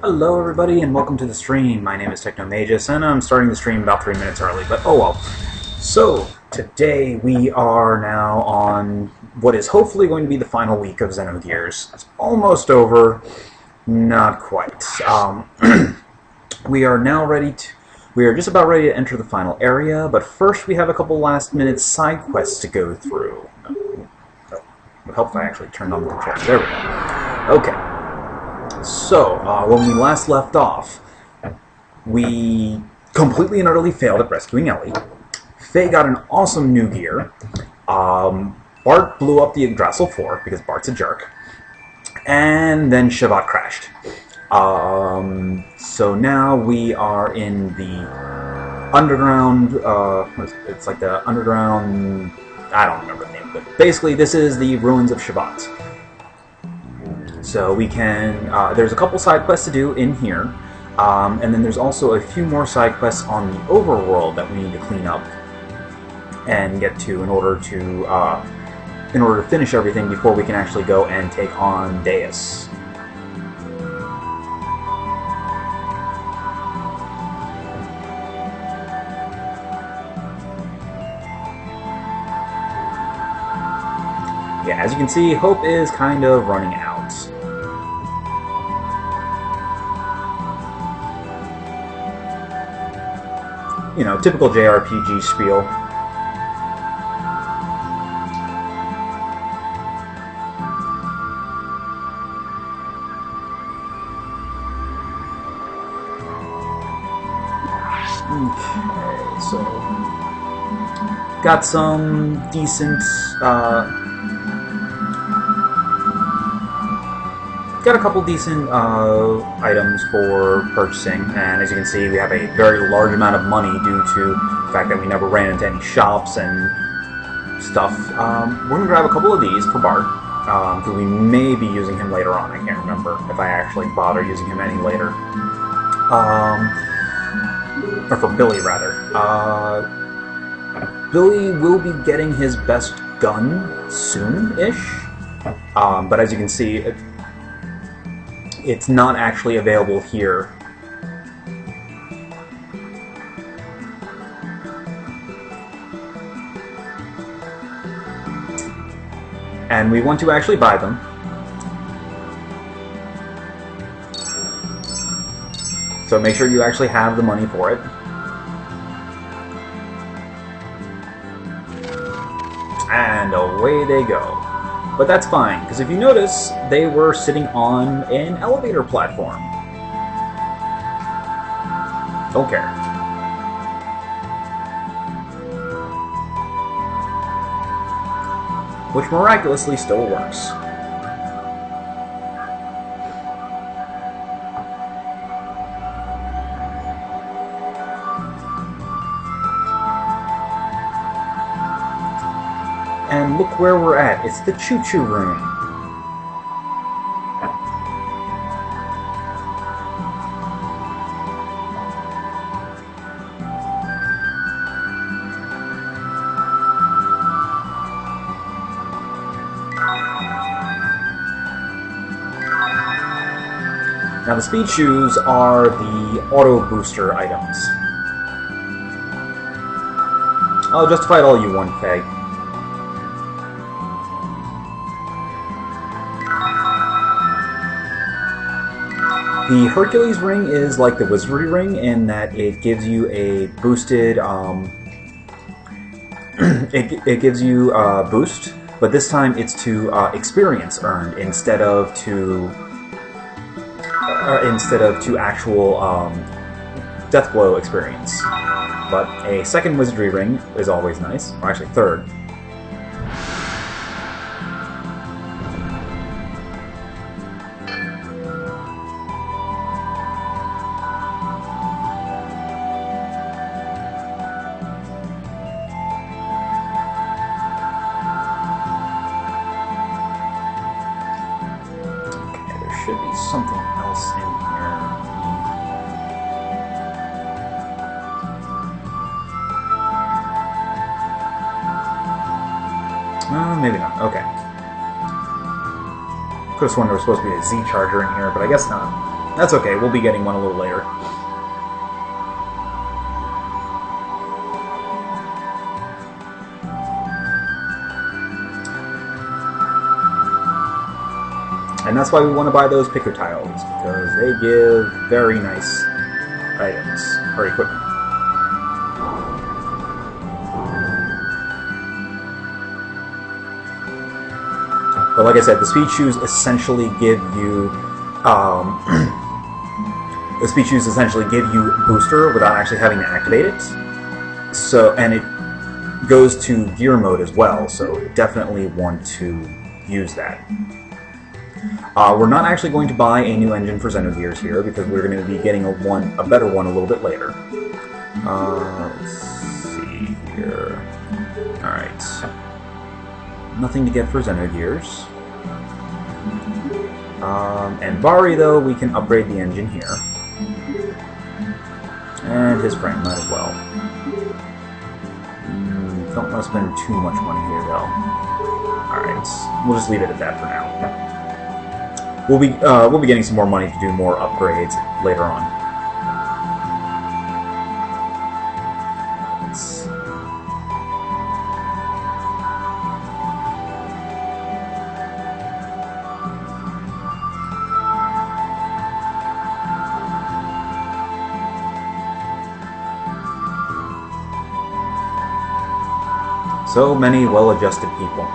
Hello everybody and welcome to the stream. My name is Technomagus and I'm starting the stream about 3 minutes early, but oh well. So, today we are now on what is hopefully going to be the final week of Xenogears. It's almost over, not quite. We are just about ready to enter the final area, but first we have a couple last minute side quests to go through. It would help if I actually turned on the controls. There we go. Okay. So, when we last left off, we completely and utterly failed at rescuing Ellie. Faye got an awesome new gear. Bart blew up the Yggdrasil fort because Bart's a jerk. And then Shabbat crashed. So now we are in the underground, it's like the underground, I don't remember the name, but basically this is the ruins of Shabbat. So we can, there's a couple side quests to do in here, and then there's also a few more side quests on the overworld that we need to clean up and get to in order to finish everything before we can actually go and take on Deus. Yeah, as you can see, hope is kind of running out. You know, typical JRPG spiel. Okay, so got some decent got a couple decent items for purchasing, and as you can see, we have a very large amount of money due to the fact that we never ran into any shops and stuff. We're going to grab a couple of these for Bart, because we may be using him later on. I can't remember if I actually bother using him any later. Or for Billy, rather. Billy will be getting his best gun soon-ish, but as you can see, it's not actually available here. And we want to actually buy them. So make sure you actually have the money for it. And away they go. But that's fine, because if you notice, they were sitting on an elevator platform. Don't care. Which miraculously still works. And look where we're at. It's the choo-choo room. Now the speed shoes are the auto booster items. I'll justify it all you want, Faye. The Hercules ring is like the Wizardry ring in that it gives you a boosted, it gives you a boost, but this time it's to experience earned instead of to actual Deathblow experience. But a second Wizardry ring is always nice, or actually third. Should be something else in here. Maybe not. Okay. Could have sworn there was supposed to be a Z charger in here, but I guess not. That's okay, we'll be getting one a little later. And that's why we want to buy those picker tiles, because they give very nice items, or equipment. But like I said, the speed shoes essentially give you the speed shoes essentially give you booster without actually having to activate it. So, and it goes to gear mode as well, so definitely want to use that. We're not actually going to buy a new engine for Xenogears here, because we're going to be getting a better one a little bit later. Let's see here. Alright. Nothing to get for Xenogears. And Bari, though, we can upgrade the engine here. And his frame might as well. Don't want to spend too much money here, though. Alright, we'll just leave it at that for now. We'll be getting some more money to do more upgrades later on. So many well-adjusted people.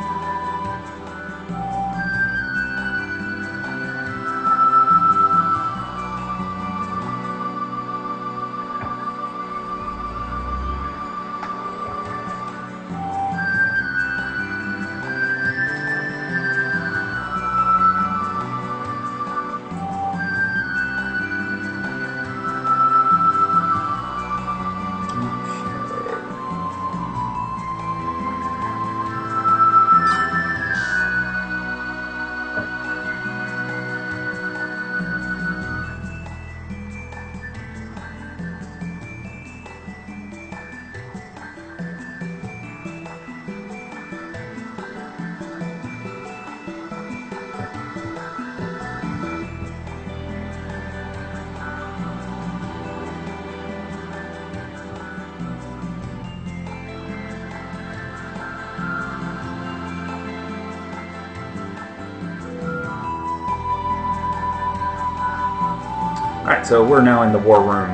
Alright, so we're now in the war room.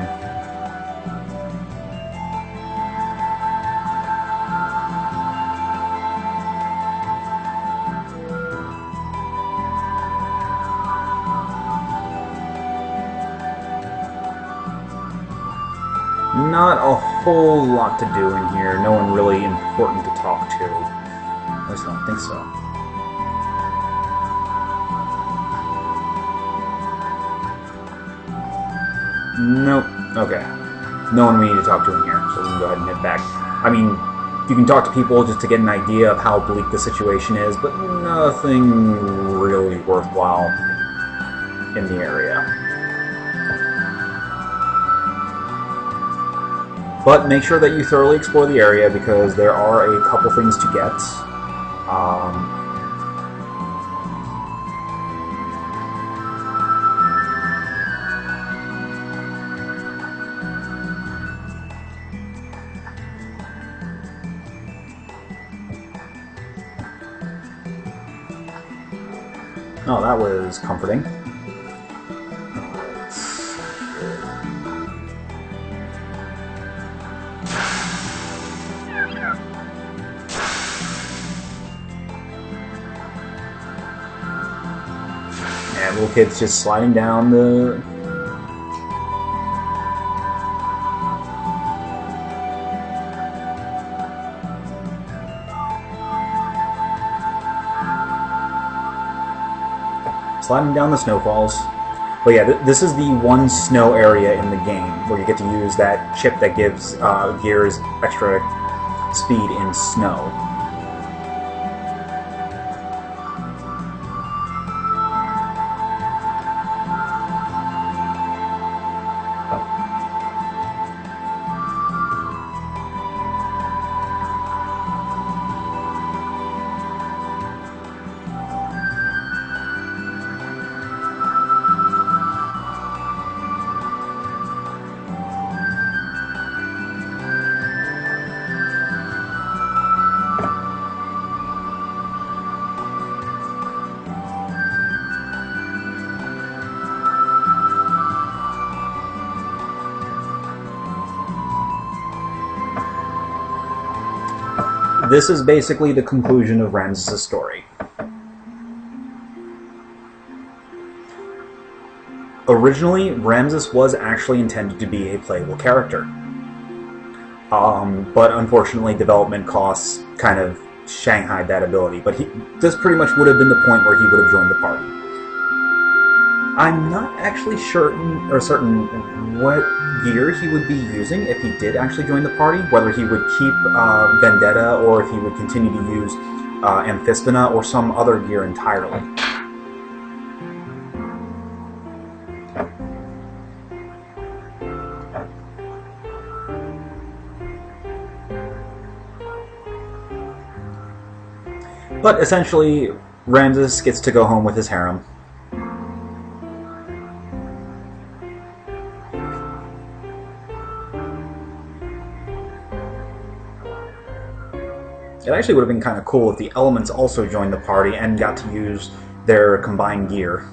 Not a whole lot to do in here. No one really important to talk to. At least I don't think so. Nope. Okay. No one we need to talk to in here, so we can go ahead and head back. I mean, you can talk to people just to get an idea of how bleak the situation is, but nothing really worthwhile in the area. But make sure that you thoroughly explore the area, because there are a couple things to get. Oh, that was comforting. And little kids just sliding down the... sliding down the snowfalls. But yeah, this is the one snow area in the game where you get to use that chip that gives Gears extra speed in snow. this is basically the conclusion of Ramsus' story. Originally, Ramsus was actually intended to be a playable character. But unfortunately, development costs kind of shanghaied that ability. But this pretty much would have been the point where he would have joined the party. I'm not actually certain what gear he would be using if he did actually join the party, whether he would keep Vendetta or if he would continue to use Amphispina or some other gear entirely. But essentially, Ramsus gets to go home with his harem. It actually would have been kind of cool if the elements also joined the party and got to use their combined gear.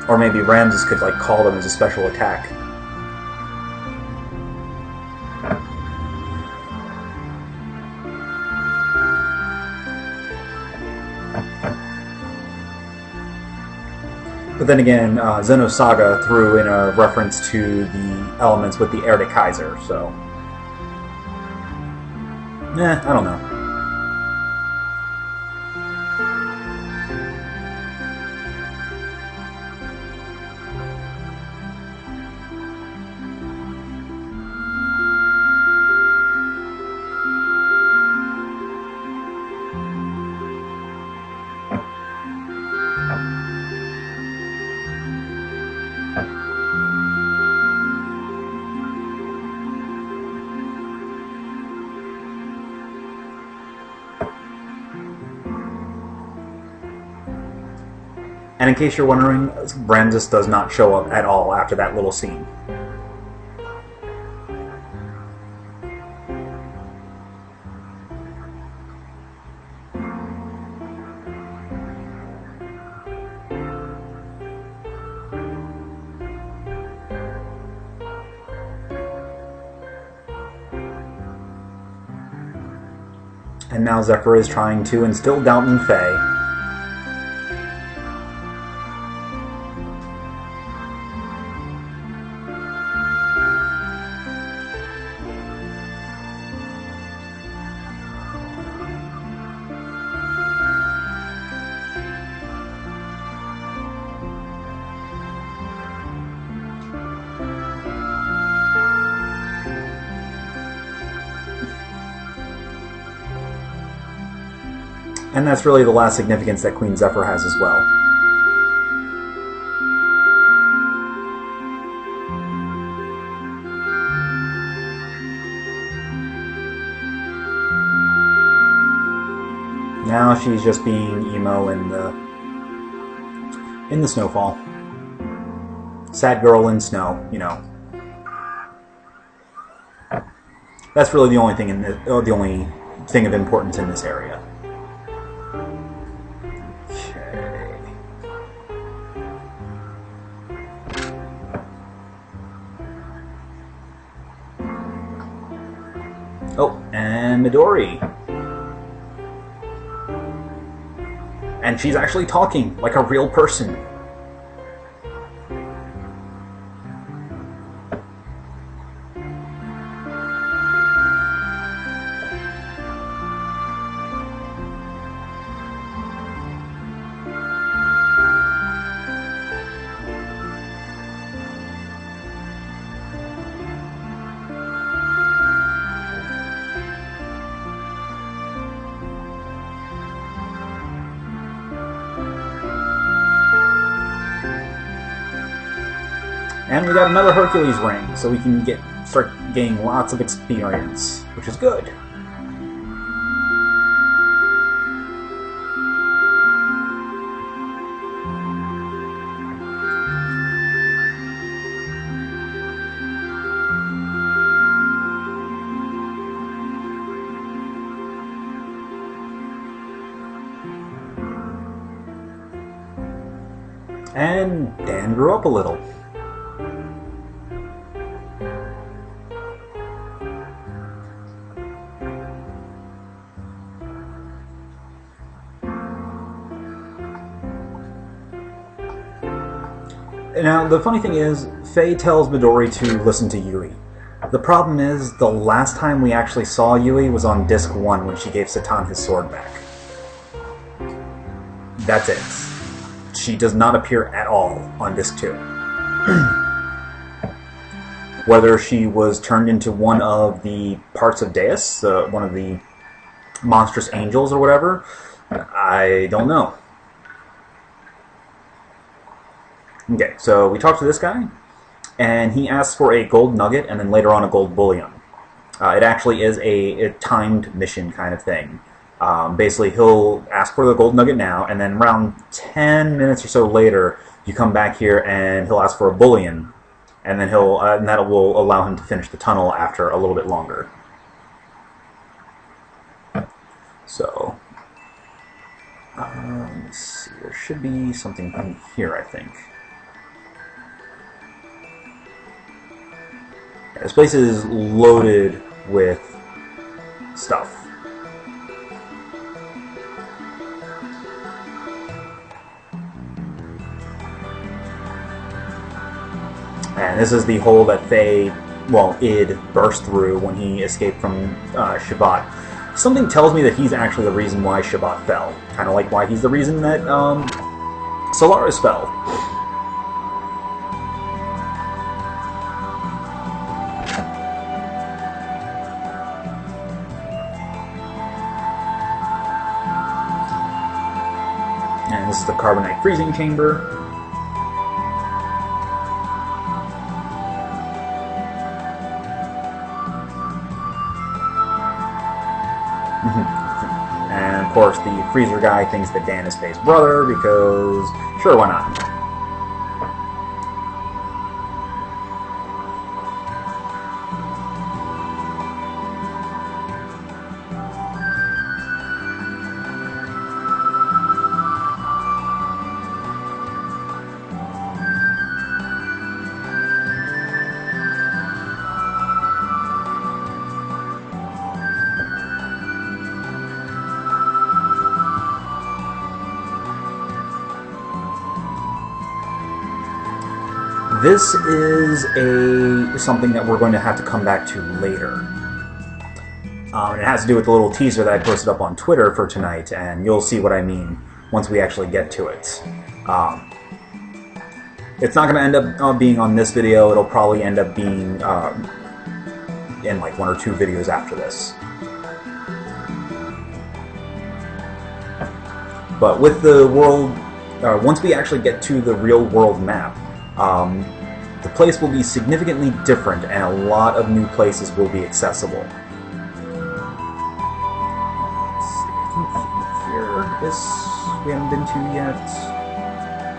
Or maybe Ramsus could like call them as a special attack. But then again, Xenosaga threw in a reference to the elements with the Erde Kaiser, so... I don't know. And in case you're wondering, Ramsus does not show up at all after that little scene. And now Zephyr is trying to instill doubt in Faye. And that's really the last significance that Queen Zephyr has as well. Now she's just being emo in the snowfall. Sad girl in snow, you know. That's really the only thing the only thing of importance in this area. Oh, and Midori. And she's actually talking like a real person. And we got another Hercules ring, so we can start getting lots of experience, which is good. And Dan grew up a little. Now, the funny thing is, Faye tells Midori to listen to Yui. The problem is, the last time we actually saw Yui was on Disc 1 when she gave Citan his sword back. That's it. She does not appear at all on Disc 2. Whether she was turned into one of the parts of Deus, one of the monstrous angels or whatever, I don't know. Okay, so we talked to this guy, and he asks for a gold nugget and then later on a gold bullion. It actually is a timed mission kind of thing. Basically, he'll ask for the gold nugget now, and then around 10 minutes or so later, you come back here and he'll ask for a bullion, and then and that will allow him to finish the tunnel after a little bit longer. So, let's see, there should be something in here, I think. Yeah, this place is loaded with stuff. And this is the hole that Faye, well, Id burst through when he escaped from Shabbat. Something tells me that he's actually the reason why Shabbat fell. Kind of like why he's the reason that Solaris fell. And this is the carbonite freezing chamber. And of course the freezer guy thinks that Dan is Faye's brother because, sure, why not? This is something that we're going to have to come back to later. It has to do with the little teaser that I posted up on Twitter for tonight, and you'll see what I mean once we actually get to it. It's not going to end up being on this video. It'll probably end up being in like 1 or 2 videos after this. But with the world, once we actually get to the real world map, the place will be significantly different and a lot of new places will be accessible. Let's see, I think here, this we haven't been to yet.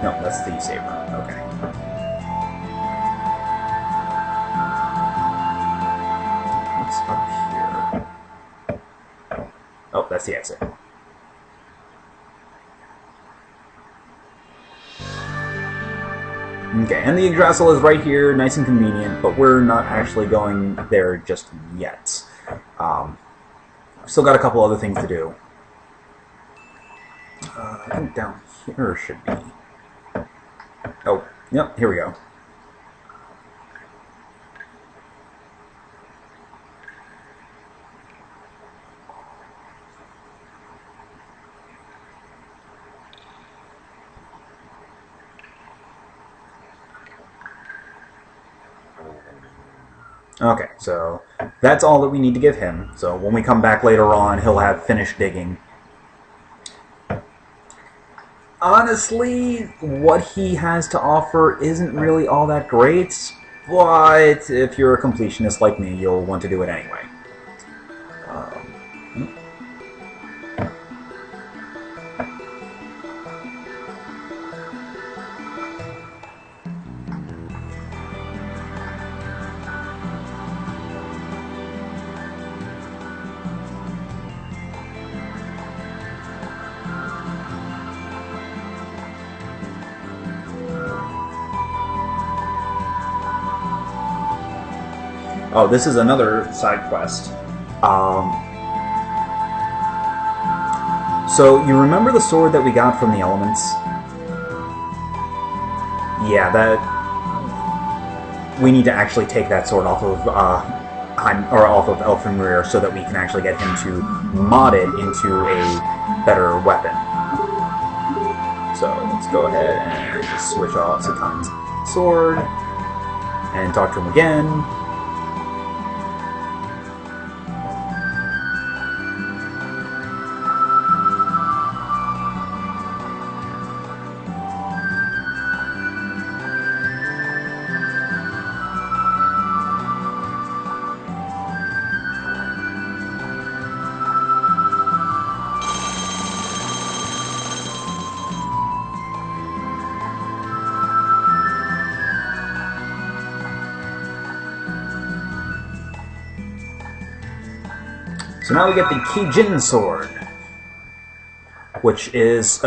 No, that's the saber. Okay. What's up here? Oh, that's the exit. Okay, and the Yggdrasil is right here, nice and convenient, but we're not actually going there just yet. I've still got a couple other things to do. I think down here should be... Oh, yep, here we go. Okay, so that's all that we need to give him. So when we come back later on, he'll have finished digging. Honestly, what he has to offer isn't really all that great, but if you're a completionist like me, you'll want to do it anyway. Oh, this is another side quest. So, you remember the sword that we got from the elements? Yeah, that we need to actually take that sword off of off of Elfenrir so that we can actually get him to mod it into a better weapon. So let's go ahead and just switch off Citan's sword and talk to him again. So now we get the Kijin sword, which is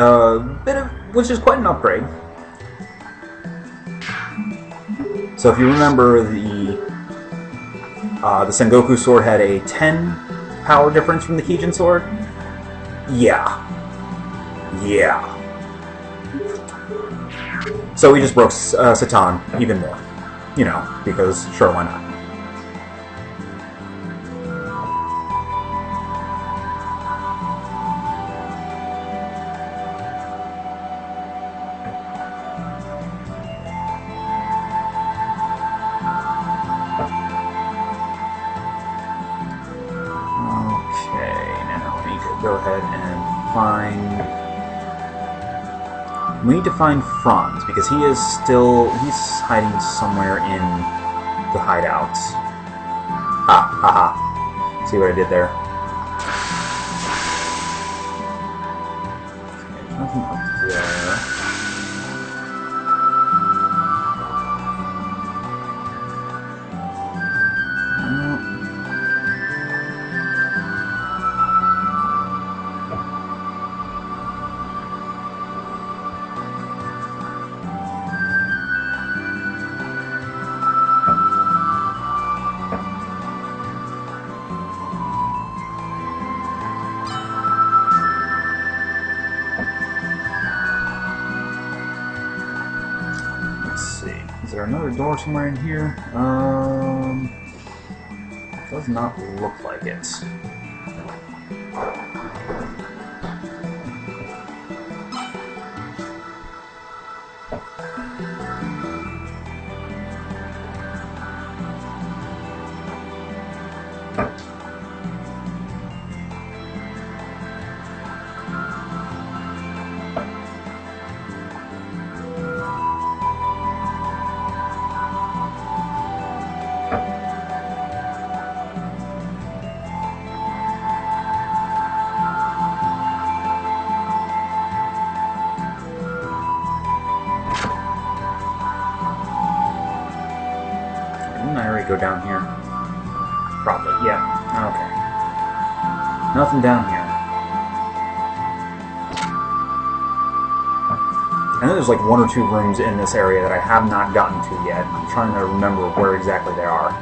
which is quite an upgrade. So if you remember, the Sengoku sword had a 10 power difference from the Kijin sword. Yeah. So we just broke Citan even more, you know, because sure, why not? Go ahead and we need to find Franz, because he's hiding somewhere in the hideouts. Haha. See what I did there? Okay, nothing up there. Is there another door somewhere in here? Does not look like it. Go down here? Probably, yeah. Okay. Nothing down here. I know there's like one or two rooms in this area that I have not gotten to yet. I'm trying to remember where exactly they are.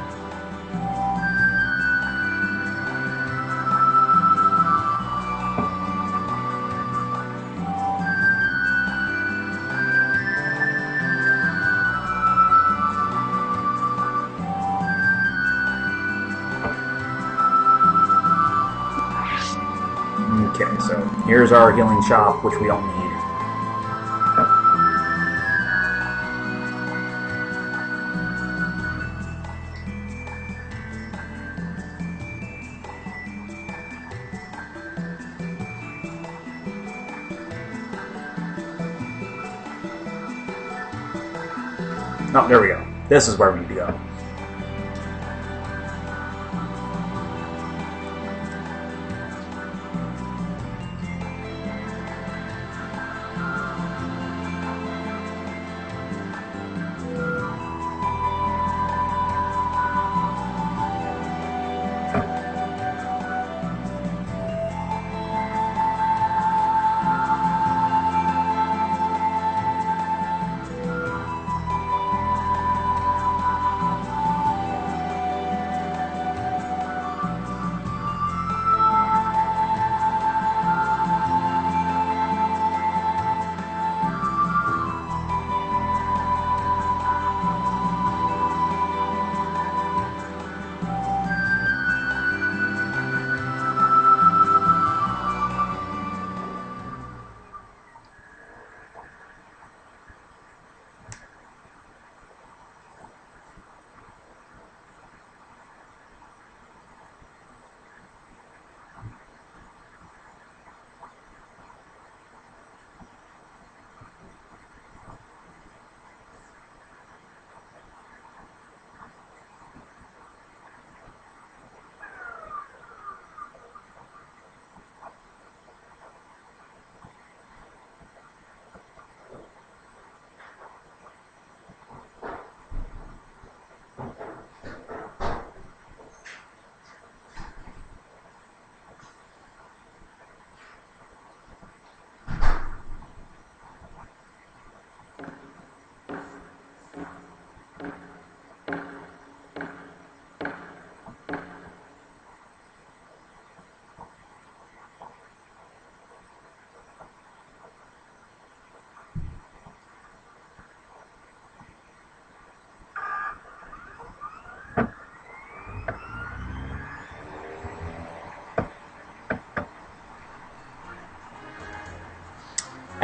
Okay, so here's our healing shop, which we don't need. Oh, there we go. This is where we need to go.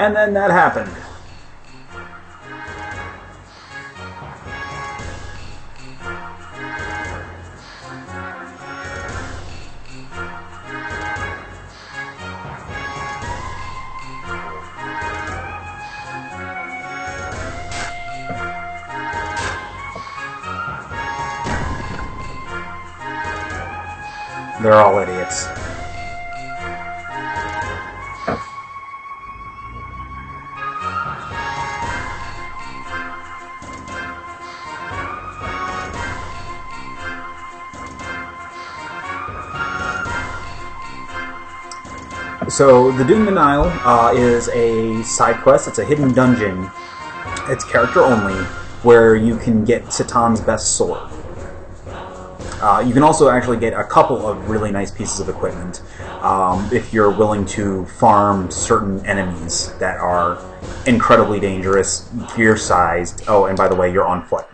And then that happened. They're all idiots. So, the Doom Denial is a side quest. It's a hidden dungeon. It's character only, where you can get Citan's best sword. You can also actually get a couple of really nice pieces of equipment if you're willing to farm certain enemies that are incredibly dangerous, gear-sized. Oh, and by the way, you're on foot.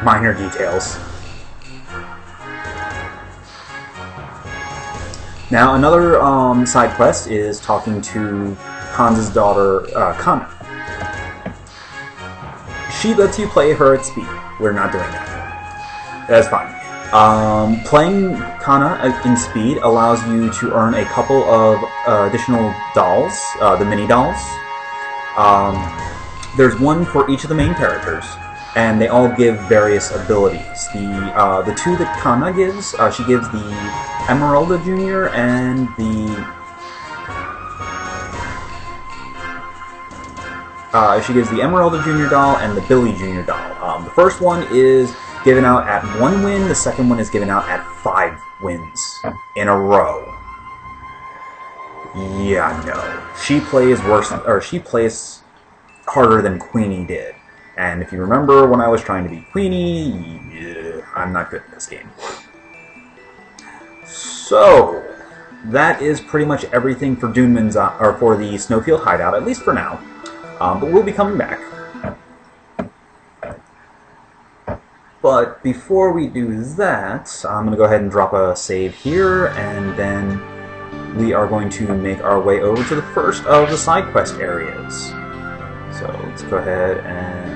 Minor details. Now, another side quest is talking to Hans's daughter, Kana. She lets you play her at speed. We're not doing that. That's fine. Playing Kana in speed allows you to earn a couple of additional dolls, the mini dolls. There's one for each of the main characters, and they all give various abilities. The two that Kana gives, she gives the Emeralda Jr. and she gives the Emeralda Jr. doll and the Billy Jr. doll. The first one is given out at 1 win, the second one is given out at 5 wins in a row. Yeah, no. She plays worse, or she plays harder than Queenie did. And if you remember when I was trying to beat Queenie, yeah, I'm not good at this game. So, that is pretty much everything for Doomman's, or for the Snowfield Hideout, at least for now. But we'll be coming back. But before we do that, I'm going to go ahead and drop a save here, and then we are going to make our way over to the first of the side quest areas. So let's go ahead and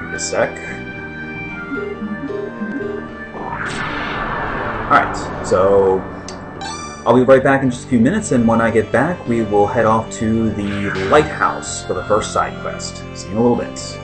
give it a sec. Alright, so I'll be right back in just a few minutes, and when I get back, we will head off to the lighthouse for the first side quest. See you in a little bit.